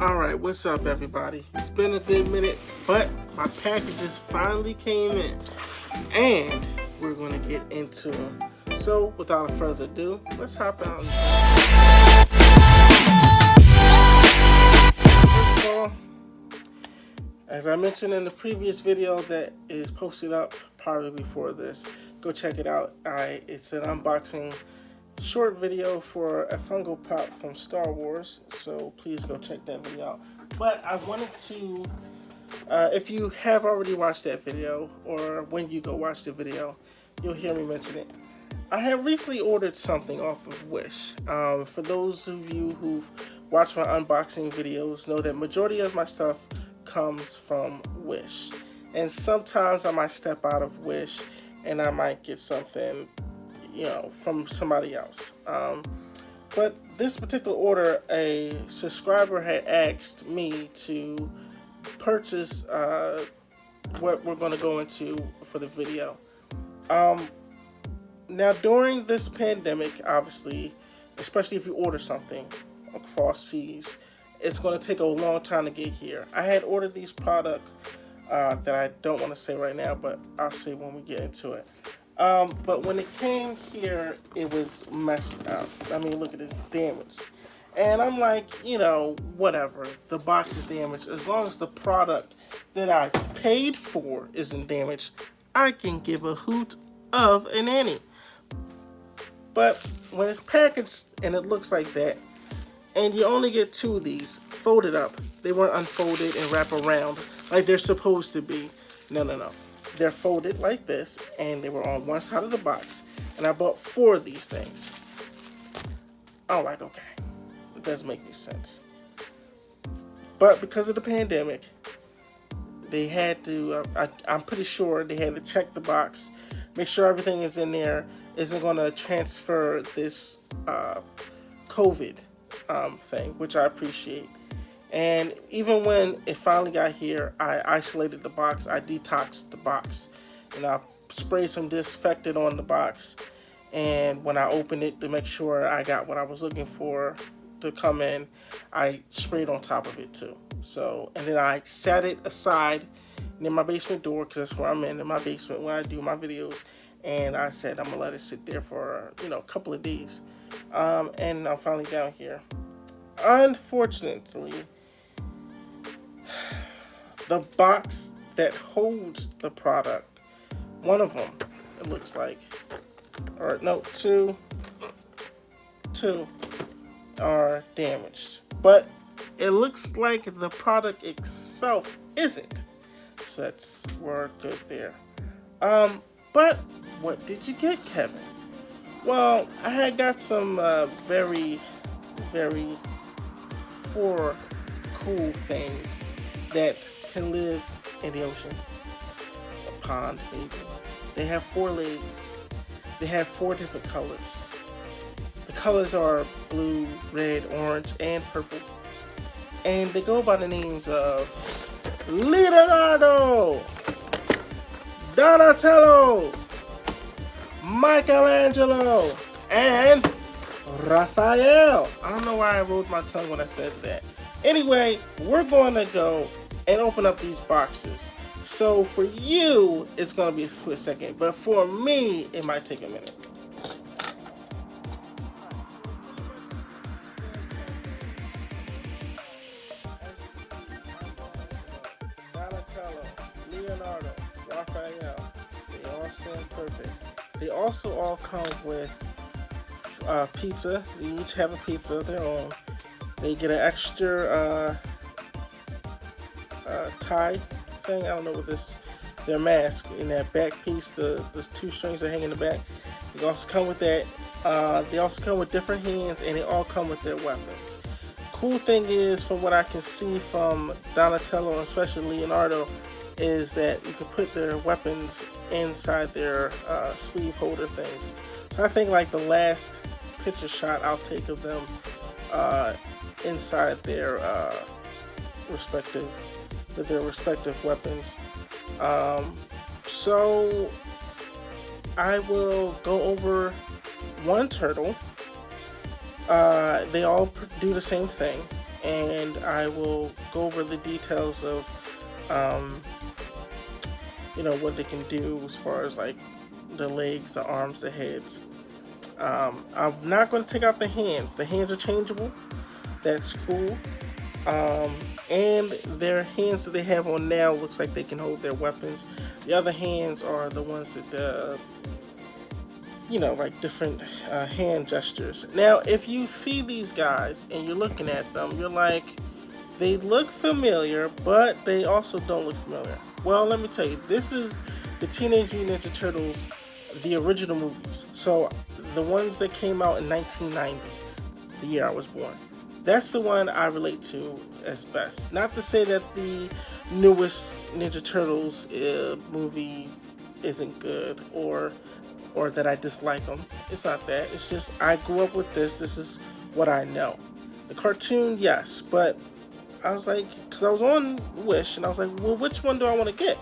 Alright, what's up everybody? It's been a good minute, but my packages finally came in and we're going to get into them. So without further ado, let's hop out. First of all, as I mentioned in the previous video that is posted up probably before this, go check it out. It's an unboxing short video for a Funko Pop from Star Wars, so please go check that video out. But I wanted to, if you have already watched that video, or when you go watch the video, you'll hear me mention it. I have recently ordered something off of Wish. For those of you who've watched my unboxing videos, know that majority of my stuff comes from Wish. And sometimes I might step out of Wish and I might get something, you know, from somebody else. But this particular order, a subscriber had asked me to purchase what we're going to go into for the video. Now during this pandemic, obviously, especially if you order something across seas, it's going to take a long time to get here. I had ordered these products that I don't want to say right now, but I'll say when we get into it. But when it came here, it was messed up. I mean, look at this, damaged. And I'm like, you know, whatever. The box is damaged. As long as the product that I paid for isn't damaged, I can give a hoot of an any. But when it's packaged and it looks like that, and you only get two of these folded up, they weren't unfolded and wrapped around like they're supposed to be. No. They're folded like this, and they were on one side of the box. And I bought 4 of these things. I'm like, okay, it doesn't make any sense. But because of the pandemic, they had to, I'm pretty sure they had to check the box, make sure everything is in there, isn't going to transfer this COVID thing, which I appreciate. And even when it finally got here, I isolated the box, I detoxed the box, and I sprayed some disinfectant on the box. And when I opened it to make sure I got what I was looking for to come in, I sprayed on top of it too. So, and then I sat it aside near my basement door, because that's where I'm in my basement when I do my videos. And I said I'm gonna let it sit there for, you know, a couple of days. And I'm finally down here. Unfortunately, the box that holds the product, one of them, it looks like, or no, two are damaged. But it looks like the product itself isn't. So that's, we're good there. But what did you get, Kevin? Well, I had got some very 4 cool things that can live in the ocean. A pond, maybe. They have 4 legs. They have 4 different colors. The colors are blue, red, orange, and purple. And they go by the names of Leonardo, Donatello, Michelangelo, and Raphael. I don't know why I rolled my tongue when I said that. Anyway, we're going to go and open up these boxes. So for you, it's going to be a split second, but for me, it might take a minute. Donatello, Leonardo, Raphael, they all stand perfect. They also all come with pizza. They each have a pizza of their own. They get an extra tie thing. I don't know what this, their mask in that back piece, the 2 strings that hang in the back. They also come with that. They also come with different hands, and they all come with their weapons. Cool thing is, from what I can see from Donatello and especially Leonardo, is that you can put their weapons inside their sleeve holder things. So I think like the last picture shot I'll take of them inside their respective weapons. So I will go over one turtle. They all do the same thing, and I will go over the details of, what they can do as far as like the legs, the arms, the heads. I'm not going to take out the hands. The hands are changeable. That's cool. And their hands that they have on now looks like they can hold their weapons. The other hands are the ones that, like different hand gestures. Now, if you see these guys and you're looking at them, you're like, they look familiar, but they also don't look familiar. Well, let me tell you, this is the Teenage Mutant Ninja Turtles, the original movies. So the ones that came out in 1990, the year I was born. That's the one I relate to as best. Not to say that the newest Ninja Turtles movie isn't good or that I dislike them. It's not that. It's just I grew up with this. This is what I know. The cartoon, yes, but I was like, because I was on Wish, and I was like, well, which one do I want to get?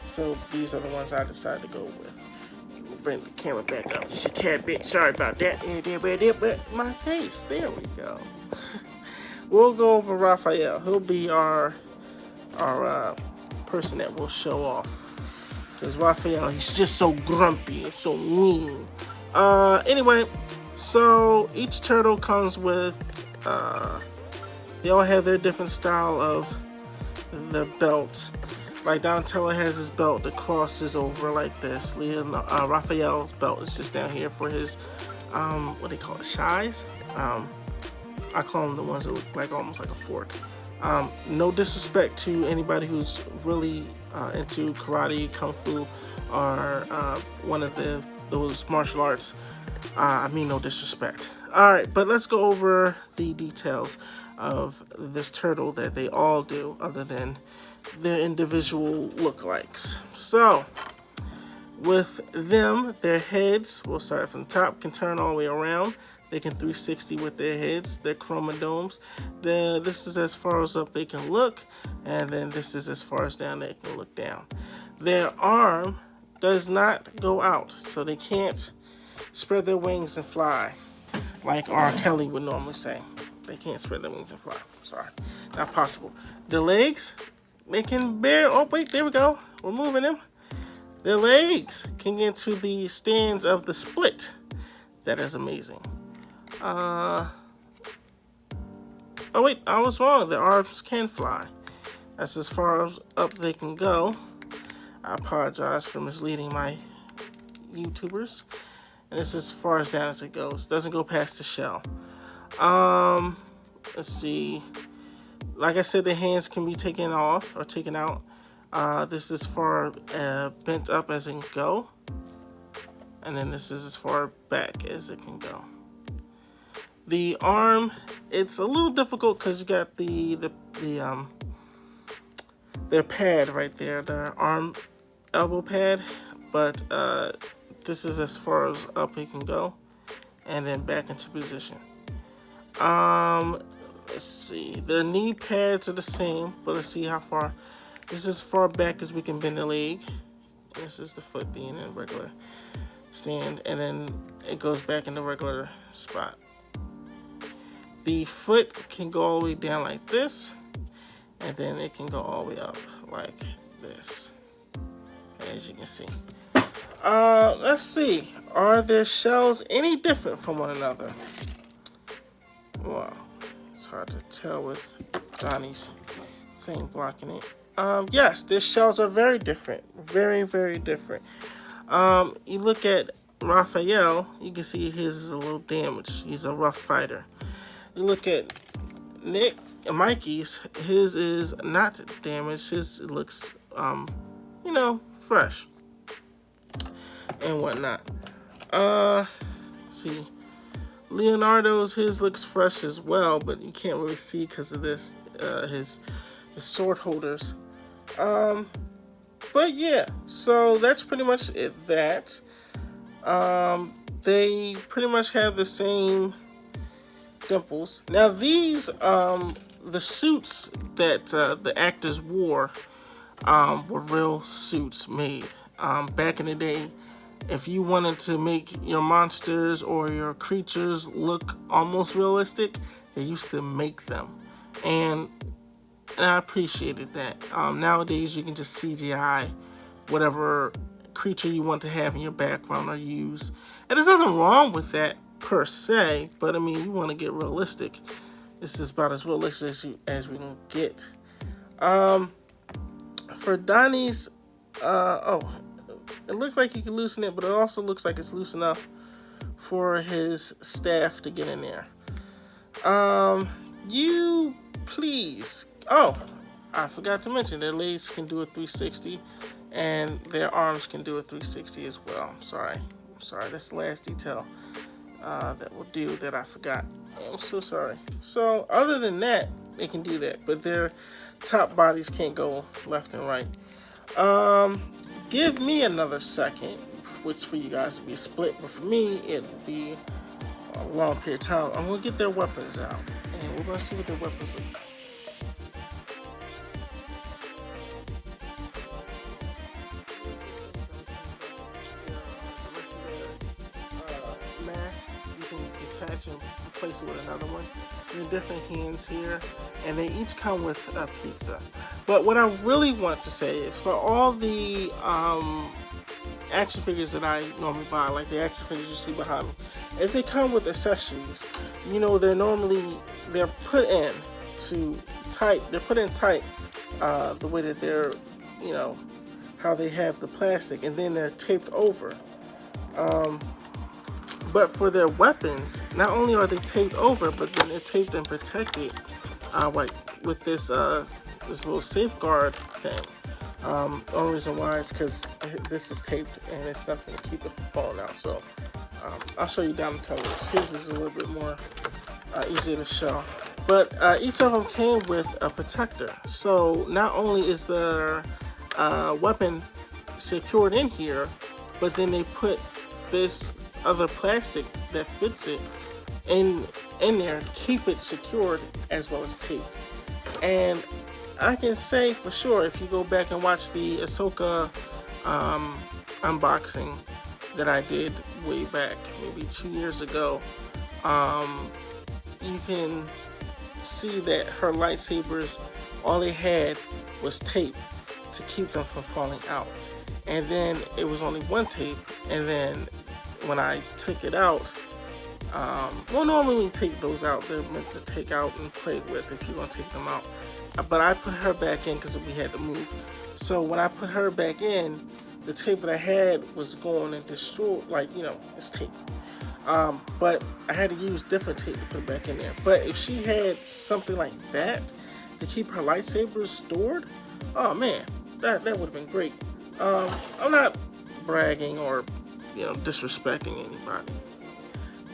So these are the ones I decided to go with. Bring the camera back up just a tad bit. Sorry about that. But my face. There we go. We'll go over Raphael. He'll be our person that will show off. Because Raphael, he's just so grumpy and so mean. Anyway, so each turtle comes with, they all have their different style of the belts. Like Donatello has his belt that crosses over like this. Raphael's belt is just down here for his, what do they call it, shies? I call them the ones that look like almost like a fork. No disrespect to anybody who's really into karate, kung fu, or one of those martial arts. I mean no disrespect. Alright, but let's go over the details of this turtle that they all do, other than their individual lookalikes. So, with them, their heads, we'll start from the top, can turn all the way around. They can 360 with their heads, their chromodomes. This is as far as up they can look, and then this is as far as down they can look down. Their arm does not go out, so they can't spread their wings and fly like R. Kelly would normally say. They can't spread their wings and fly. Sorry, not possible. The legs, they can bear. Oh wait, there we go. We're moving them. Their legs can get into the stands of the split. That is amazing. Oh wait, I was wrong. Their arms can fly. That's as far as up they can go. I apologize for misleading my YouTubers. And this is as far as down as it goes. Doesn't go past the shell. Let's see. Like I said, the hands can be taken off or taken out. This is as far bent up as it can go. And then this is as far back as it can go. The arm, it's a little difficult because you got their pad right there, the arm elbow pad, but this is as far as up it can go, and then back into position. Let's see, the knee pads are the same, but let's see how far. This is as far back as we can bend the leg. And this is the foot being in a regular stand, and then it goes back in the regular spot. The foot can go all the way down like this, and then it can go all the way up like this, as you can see. Let's see, are their shells any different from one another? Well, it's hard to tell with Donnie's thing blocking it. Yes, their shells are very different, very, very different. You look at Raphael, you can see his is a little damaged. He's a rough fighter. You look at Mikey's, his is not damaged. His looks, fresh and whatnot. See, Leonardo's, his looks fresh as well, but you can't really see because of this, his sword holders. But yeah, so that's pretty much it. They pretty much have the same dimples. Now these, the suits that the actors wore were real suits made. Back in the day, if you wanted to make your monsters or your creatures look almost realistic, they used to make them. and I appreciated that. Nowadays, you can just CGI whatever creature you want to have in your background or use. And there's nothing wrong with that per se, but I mean, you want to get realistic. This is about as realistic as we can get. For Donnie's, oh, it looks like you can loosen it, but it also looks like it's loose enough for his staff to get in there. You please. Oh, I forgot to mention their legs can do a 360, and their arms can do a 360 as well. I'm sorry. That's the last detail that will do that I forgot. I'm so sorry. So other than that, they can do that, but their top bodies can't go left and right. Give me another second, which for you guys to be split, but for me it'll be a long period of time. I'm gonna get their weapons out, and we're gonna see what their weapons look like. Mask, you can detach and replace it with another one. There are different hands here, and they each come with a pizza. But what I really want to say is, for all the action figures that I normally buy, like the action figures you see behind me, if they come with accessories, you know, they're put in tight. They're put in tight the way that they're, you know, how they have the plastic, and then they're taped over. But for their weapons, not only are they taped over, but then they're taped and protected, like with this little safeguard thing. The only reason why is because this is taped and it's nothing to keep it from falling out. So I'll show you Donatello's. His is a little bit more easier to show. But each of them came with a protector. So not only is their weapon secured in here, but then they put this other plastic that fits it in there, keep it secured as well as taped. And I can say for sure, if you go back and watch the Ahsoka unboxing that I did way back, maybe 2 years ago, you can see that her lightsabers, all they had was tape to keep them from falling out. And then it was only one tape, and then when I took it out, well, normally when you take those out, they're meant to take out and play with if you're going to take them out. But I put her back in because we had to move. So when I put her back in, the tape that I had was going and destroyed, like, you know, it's tape. But I had to use different tape to put back in there. But if she had something like that to keep her lightsabers stored, oh man, that would have been great. I'm not bragging or, you know, disrespecting anybody,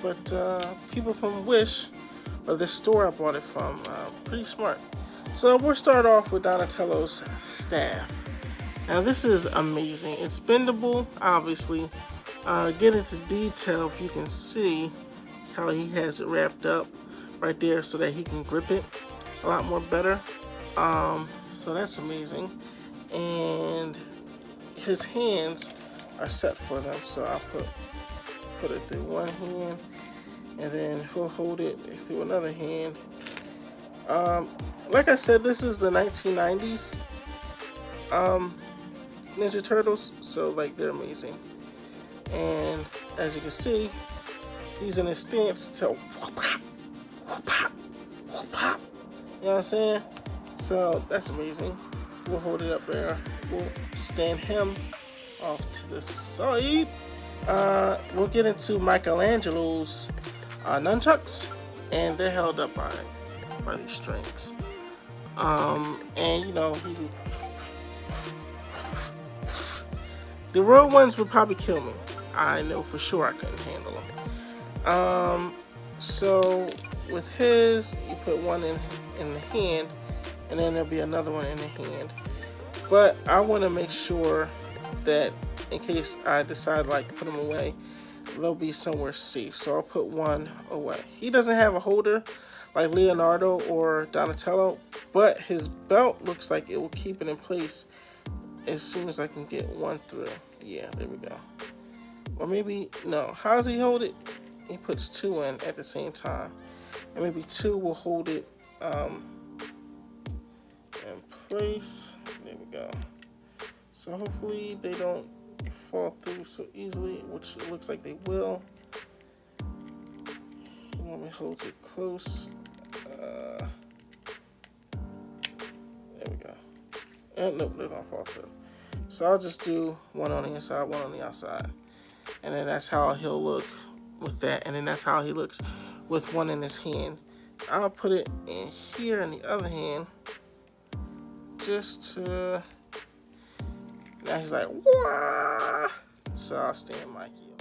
but people from Wish, or this store I bought it from, pretty smart. So we'll start off with Donatello's staff. Now this is amazing. It's bendable, obviously. Get into detail if you can see how he has it wrapped up right there so that he can grip it a lot more better. So that's amazing. And his hands are set for them, so I'll put it through one hand, and then he'll hold it through another hand. Like I said, this is the 1990s Ninja Turtles, so like they're amazing. And as you can see, he's in a stance to whoop pop, whoop pop, whoop pop. You know what I'm saying? So that's amazing. We'll hold it up there. We'll stand him off to the side. We'll get into Michelangelo's nunchucks, and they're held up by these strings. And you know, the real ones would probably kill me. I know for sure I couldn't handle them. So with his, you put one in the hand, and then there'll be another one in the hand. But I want to make sure that in case I decide like to put them away, they'll be somewhere safe. So I'll put one away. He doesn't have a holder like Leonardo or Donatello, but his belt looks like it will keep it in place as soon as I can get one through. Yeah, there we go. Or maybe, no, how does he hold it? He puts two in at the same time. And maybe two will hold it place. There we go. So hopefully they don't fall through so easily, which it looks like they will. You want me to hold it close. There we go. And nope, they're gonna fall through. So I'll just do one on the inside, one on the outside. And then that's how he'll look with that. And then that's how he looks with one in his hand. I'll put it in here in the other hand. Just to... Now he's like, wah! So I'll stand Mikey.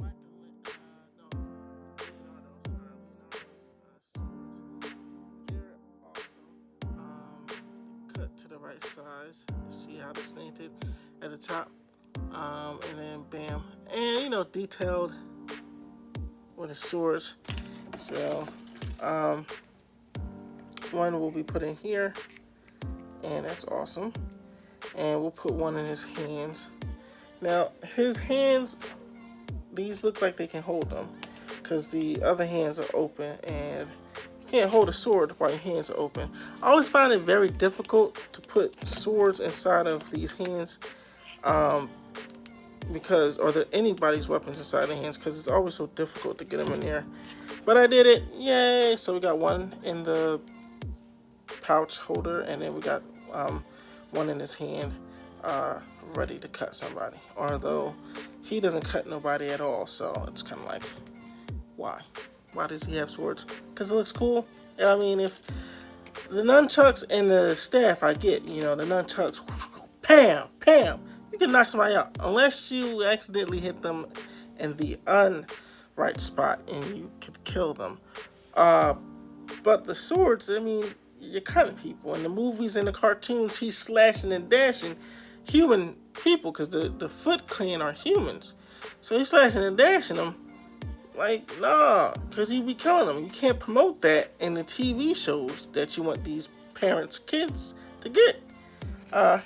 Cut to the right size. See how it's slanted at the top. And then bam. And you know, detailed with the swords. So one will be put in here. And that's awesome. And we'll put one in his hands. Now his hands, these look like they can hold them, because the other hands are open, and you can't hold a sword while your hands are open. I always find it very difficult to put swords inside of these hands, because, or anybody's weapons inside the hands, because it's always so difficult to get them in there. But I did it, yay! So we got one in the pouch holder, and then we got one in his hand, ready to cut somebody. Although he doesn't cut nobody at all, so it's kind of like, why? Why does he have swords? Because it looks cool. And I mean, if the nunchucks and the staff, I get, you know, the nunchucks, pam, pam, you can knock somebody out, unless you accidentally hit them in the unright spot and you could kill them. But the swords, I mean, you're cutting people. In the movies and the cartoons, he's slashing and dashing human people, because the Foot Clan are humans. So he's slashing and dashing them. Like, nah, because he be killing them. You can't promote that in the TV shows that you want these parents' kids to get.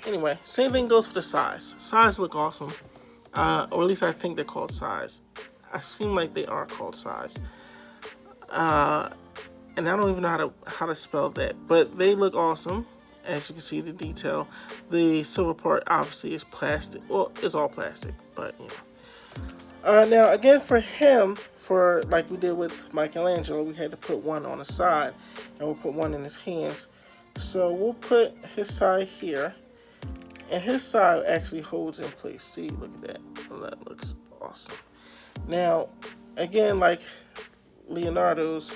Anyway, same thing goes for the size. Size look awesome. Or at least I think they're called size. I seem like they are called size. And I don't even know how to spell that, but they look awesome. As you can see, the detail. The silver part obviously is plastic. Well, it's all plastic, but you know. Now again, for him, for like we did with Michelangelo, we had to put one on the side, and we'll put one in his hands. So we'll put his side here, and his side actually holds in place. See, look at that. Oh, that looks awesome. Now, again, like Leonardo's,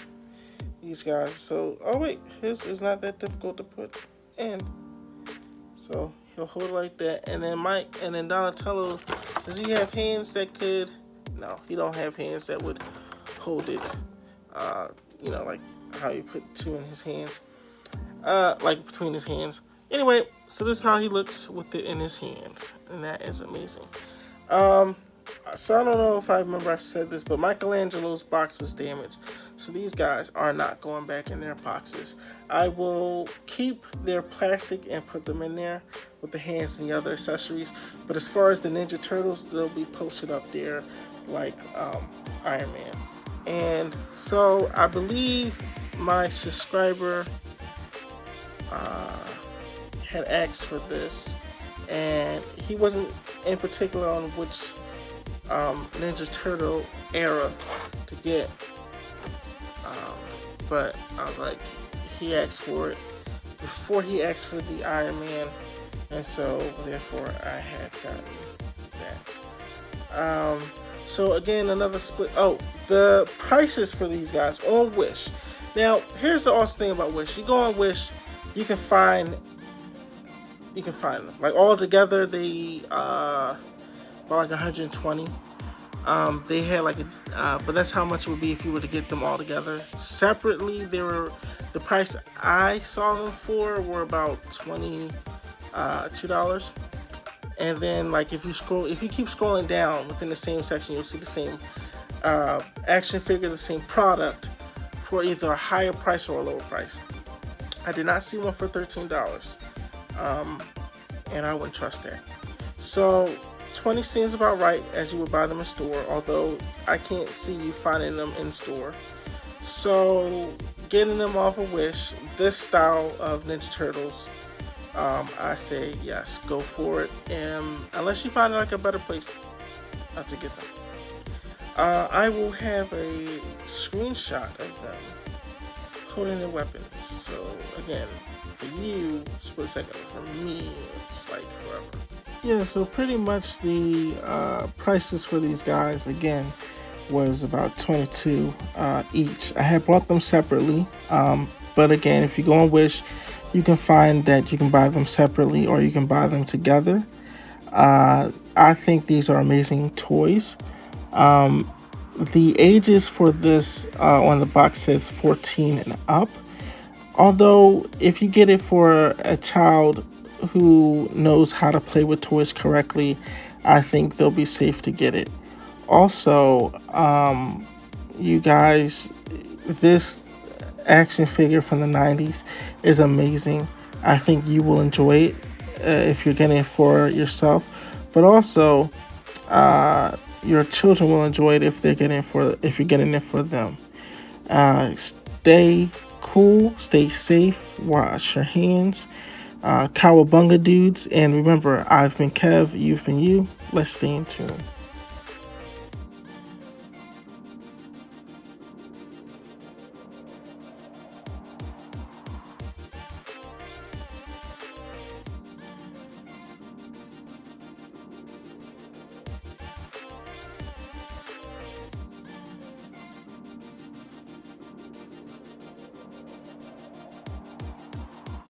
these guys. So, oh wait, his is not that difficult to put in. So he'll hold it like that. And then Mike, and then Donatello, does he have hands that could? No, he don't have hands that would hold it. You know, like how you put two in his hands, like between his hands. Anyway, so this is how he looks with it in his hands, and that is amazing. So I don't know if I remember I said this, but Michelangelo's box was damaged. So these guys are not going back in their boxes. I will keep their plastic and put them in there with the hands and the other accessories. But as far as the Ninja Turtles, they'll be posted up there like Iron Man. And so I believe my subscriber had asked for this, and he wasn't in particular on which Ninja Turtle era to get, but I was like, he asked for it before he asked for the Iron Man, and so therefore I had gotten that. So again, another split. Oh, the prices for these guys on Wish. Now here's the awesome thing about Wish. You go on Wish, you can find them like all together. They about like 120. They had like but that's how much it would be if you were to get them all together. Separately, they were, the price I saw them for were about $22. And then like if you keep scrolling down within the same section, you'll see the same action figure, the same product for either a higher price or a lower price. I did not see one for $13, and I wouldn't trust that. So 20 seems about right as you would buy them in store, although I can't see you finding them in store. So getting them off of Wish, this style of Ninja Turtles I say yes, go for it. And unless you find like a better place to get them, I will have a screenshot of them holding their weapons. So again, for you, split second. For me, it's like forever. Yeah, so pretty much the prices for these guys again was about 22 each. I had bought them separately, but again, if you go on Wish, you can find that you can buy them separately or you can buy them together. I think these are amazing toys. The ages for this on the box says 14 and up. Although, if you get it for a child who knows how to play with toys correctly, I think they'll be safe to get it. Also, you guys, this action figure from the 90s is amazing. I think you will enjoy it if you're getting it for yourself, but also your children will enjoy it if you're getting it for them. Stay cool, stay safe, wash your hands. Cowabunga dudes, and remember, I've been Kev, you've been you. Let's stay in tune.